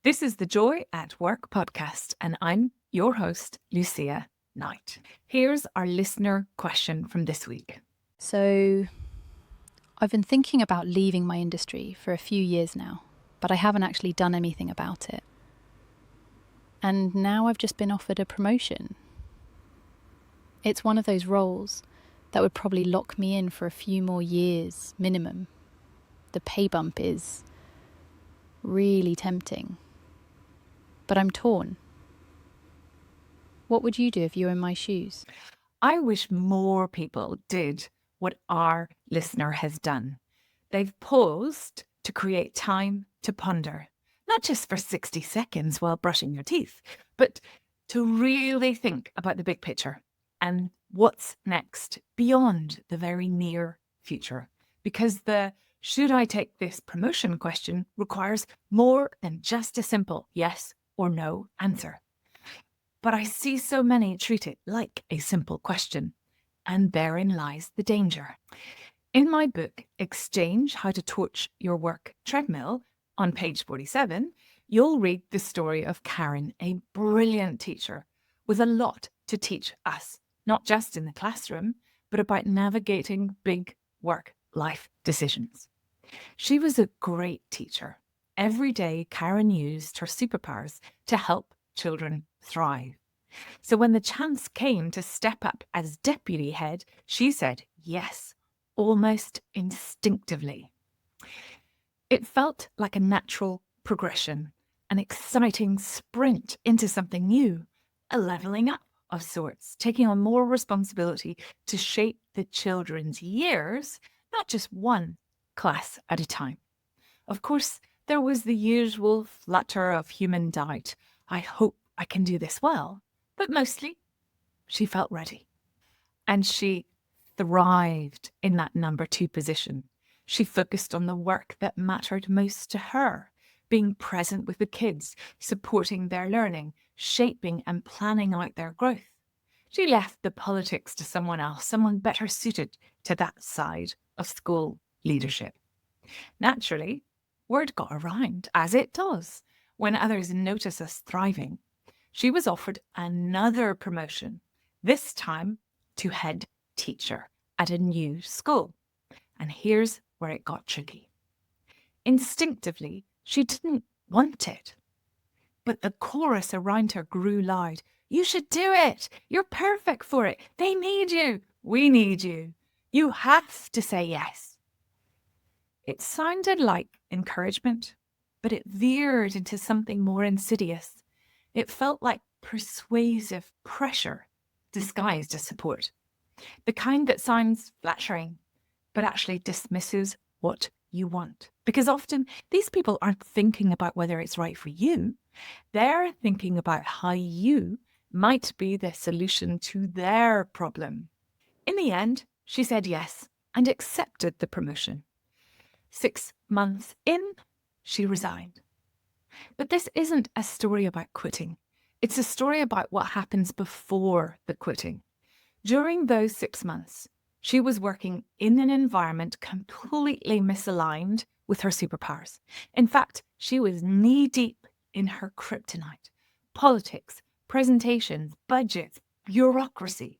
This is the Joy at Work podcast, and I'm your host, Lucia Knight. Here's our listener question from this week. So, I've been thinking about leaving my industry for a few years now, but I haven't actually done anything about it. And now I've just been offered a promotion. It's one of those roles that would probably lock me in for a few more years minimum. The pay bump is really tempting. But I'm torn. What would you do if you were in my shoes? I wish more people did what our listener has done. They've paused to create time to ponder, not just for 60 seconds while brushing your teeth, but to really think about the big picture and what's next beyond the very near future. Because the should I take this promotion question requires more than just a simple yes or no answer. But I see so many treat it like a simple question, and therein lies the danger. In my book, Exchange How to Torch Your Work Treadmill, on page 47, you'll read the story of Karen, a brilliant teacher with a lot to teach us, not just in the classroom, but about navigating big work-life decisions. She was a great teacher. Every day, Karen used her superpowers to help children thrive. So when the chance came to step up as deputy head, she said yes, almost instinctively. It felt like a natural progression, an exciting sprint into something new, a levelling up of sorts, taking on more responsibility to shape the children's years, not just one class at a time. Of course, there was the usual flutter of human doubt. I hope I can do this well. But mostly, she felt ready. And she thrived in that number 2 position. She focused on the work that mattered most to her, being present with the kids, supporting their learning, shaping and planning out their growth. She left the politics to someone else, someone better suited to that side of school leadership. Naturally, word got around, as it does, when others notice us thriving. She was offered another promotion, this time to head teacher at a new school. And here's where it got tricky. Instinctively, she didn't want it. But the chorus around her grew loud. You should do it. You're perfect for it. They need you. We need you. You have to say yes. It sounded like encouragement, but it veered into something more insidious. It felt like persuasive pressure disguised as support. The kind that sounds flattering, but actually dismisses what you want. Because often these people aren't thinking about whether it's right for you. They're thinking about how you might be the solution to their problem. In the end, she said yes and accepted the promotion. 6 months in, she resigned. But this isn't a story about quitting. It's a story about what happens before the quitting. During those 6 months, she was working in an environment completely misaligned with her superpowers. In fact, she was knee-deep in her kryptonite. Politics, presentations, budgets, bureaucracy.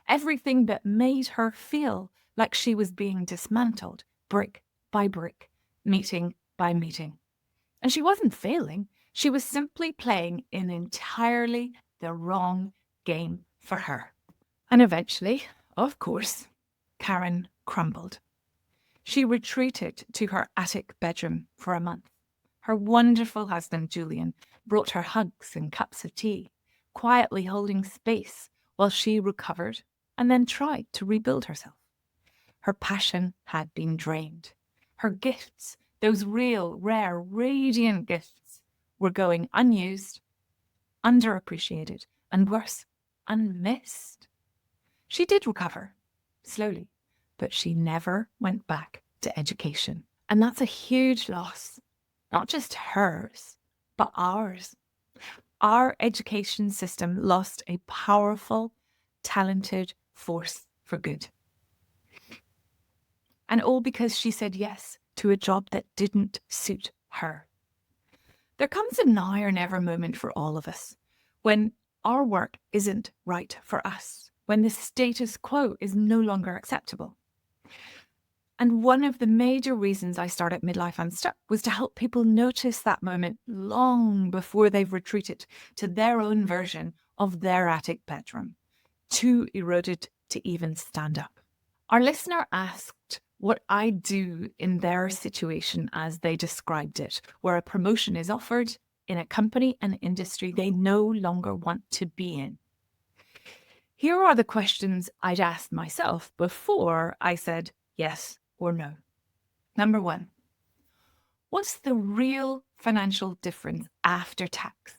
Everything that made her feel like she was being dismantled, brick by brick, meeting by meeting. And she wasn't failing. She was simply playing in entirely the wrong game for her. And eventually, of course, Karen crumbled. She retreated to her attic bedroom for a month. Her wonderful husband, Julian, brought her hugs and cups of tea, quietly holding space while she recovered and then tried to rebuild herself. Her passion had been drained. Her gifts, those real, rare, radiant gifts, were going unused, underappreciated, and worse, unmissed. She did recover, slowly, but she never went back to education. And that's a huge loss, not just hers, but ours. Our education system lost a powerful, talented force for good. And all because she said yes to a job that didn't suit her. There comes a now or never moment for all of us when our work isn't right for us, when the status quo is no longer acceptable. And one of the major reasons I started Midlife Unstuck was to help people notice that moment long before they've retreated to their own version of their attic bedroom, too eroded to even stand up. Our listener asked what I do in their situation as they described it, where a promotion is offered in a company and industry they no longer want to be in. Here are the questions I'd asked myself before I said yes or no. Number 1, what's the real financial difference after tax?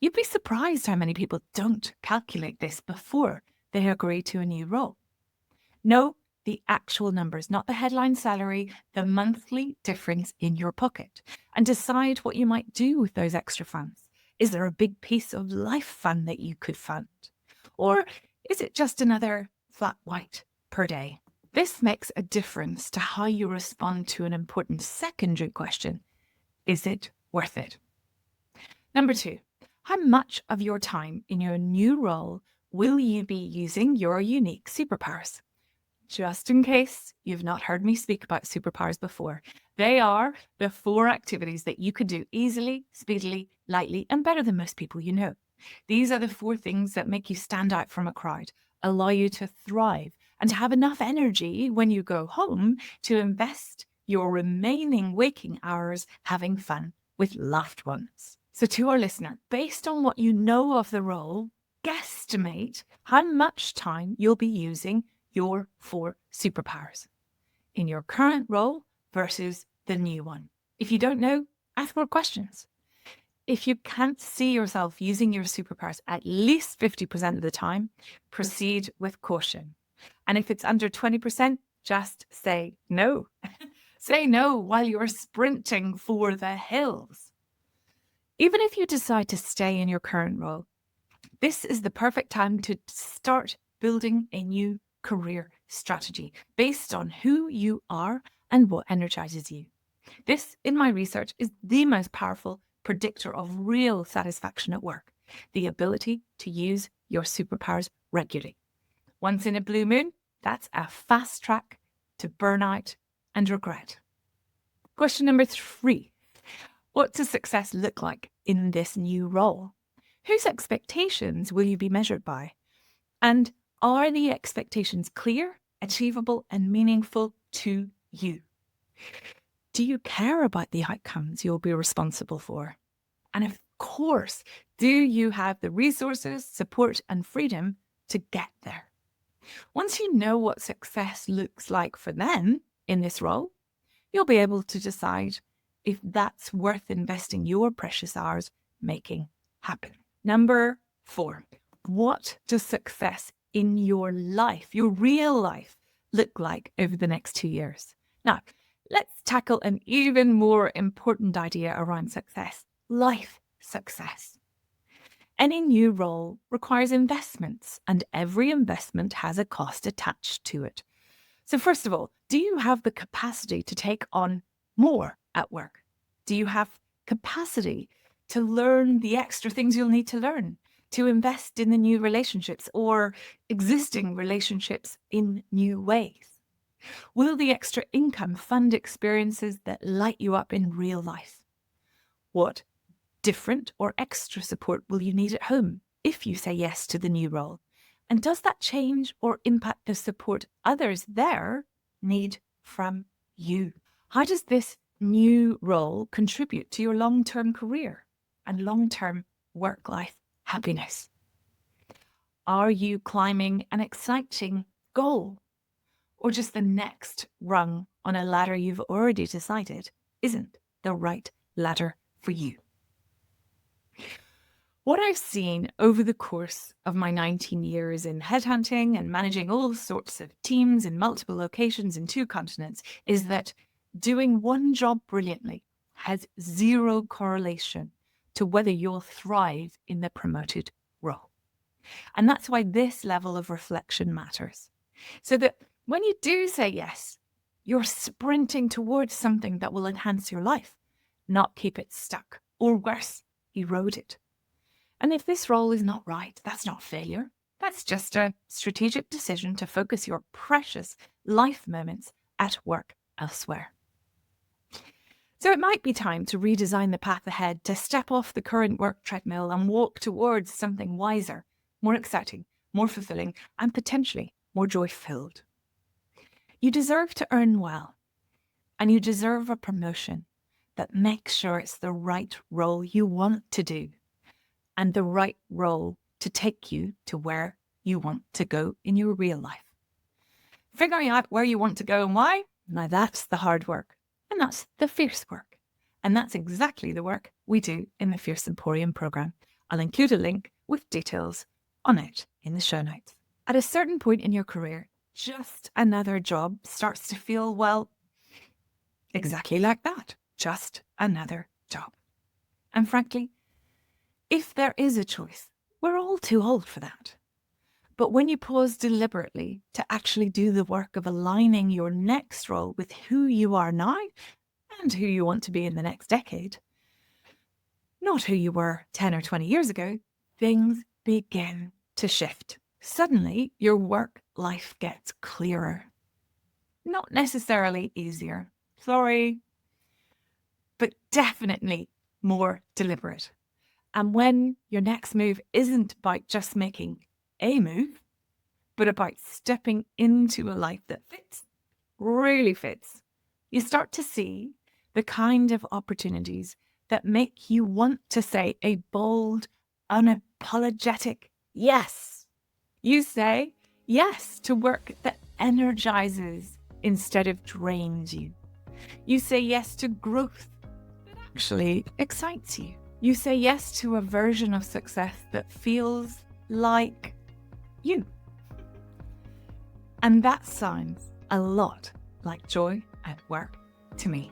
You'd be surprised how many people don't calculate this before they agree to a new role. Know the actual numbers, not the headline salary, the monthly difference in your pocket, and decide what you might do with those extra funds. Is there a big piece of life fund that you could fund? Or is it just another flat white per day? This makes a difference to how you respond to an important secondary question. Is it worth it? Number 2, how much of your time in your new role will you be using your unique superpowers? Just in case you've not heard me speak about superpowers before, they are the 4 activities that you could do easily, speedily, lightly, and better than most people you know. These are the 4 things that make you stand out from a crowd, allow you to thrive, and to have enough energy when you go home to invest your remaining waking hours having fun with loved ones. So to our listener, based on what you know of the role, guesstimate how much time you'll be using your 4 superpowers in your current role versus the new one. If you don't know, ask more questions. If you can't see yourself using your superpowers at least 50% of the time, proceed with caution. And if it's under 20%, just say no. Say no while you're sprinting for the hills. Even if you decide to stay in your current role, this is the perfect time to start building a new career strategy based on who you are and what energizes you. This, in my research, is the most powerful predictor of real satisfaction at work, the ability to use your superpowers regularly. Once in a blue moon, that's a fast track to burnout and regret. Question number 3. What does success look like in this new role? Whose expectations will you be measured by? And are the expectations clear, achievable, and meaningful to you? Do you care about the outcomes you'll be responsible for? And of course, do you have the resources, support, and freedom to get there? Once you know what success looks like for them in this role, you'll be able to decide if that's worth investing your precious hours making happen. Number 4, what does success in your life, your real life, look like over the next 2 years? Now, let's tackle an even more important idea around success, life success. Any new role requires investments, and every investment has a cost attached to it. So first of all, do you have the capacity to take on more at work? Do you have capacity to learn the extra things you'll need to learn, to invest in the new relationships or existing relationships in new ways? Will the extra income fund experiences that light you up in real life? What different or extra support will you need at home if you say yes to the new role? And does that change or impact the support others there need from you? How does this new role contribute to your long-term career and long-term work-life happiness? Are you climbing an exciting goal, or just the next rung on a ladder you've already decided isn't the right ladder for you? What I've seen over the course of my 19 years in headhunting and managing all sorts of teams in multiple locations in 2 continents is that doing one job brilliantly has zero correlation to whether you'll thrive in the promoted role. And that's why this level of reflection matters. So that when you do say yes, you're sprinting towards something that will enhance your life, not keep it stuck Or worse, erode it. And if this role is not right, that's not failure. That's just a strategic decision to focus your precious life moments at work elsewhere. So it might be time to redesign the path ahead, to step off the current work treadmill and walk towards something wiser, more exciting, more fulfilling, and potentially more joy-filled. You deserve to earn well, and you deserve a promotion that makes sure it's the right role you want to do and the right role to take you to where you want to go in your real life. Figuring out where you want to go and why, now that's the hard work. And that's the fierce work. And that's exactly the work we do in the Fierce Emporium program. I'll include a link with details on it in the show notes. At a certain point in your career, just another job starts to feel, well, exactly like that. Just another job. And frankly, if there is a choice, we're all too old for that. But when you pause deliberately to actually do the work of aligning your next role with who you are now and who you want to be in the next decade, not who you were 10 or 20 years ago, things begin to shift. Suddenly, your work life gets clearer. Not necessarily easier, sorry, but definitely more deliberate. And when your next move isn't about just making a move, but about stepping into a life that fits, really fits, you start to see the kind of opportunities that make you want to say a bold, unapologetic yes. You say yes to work that energizes instead of drains you. You say yes to growth that actually excites you. You say yes to a version of success that feels like you. And that sounds a lot like joy at work to me.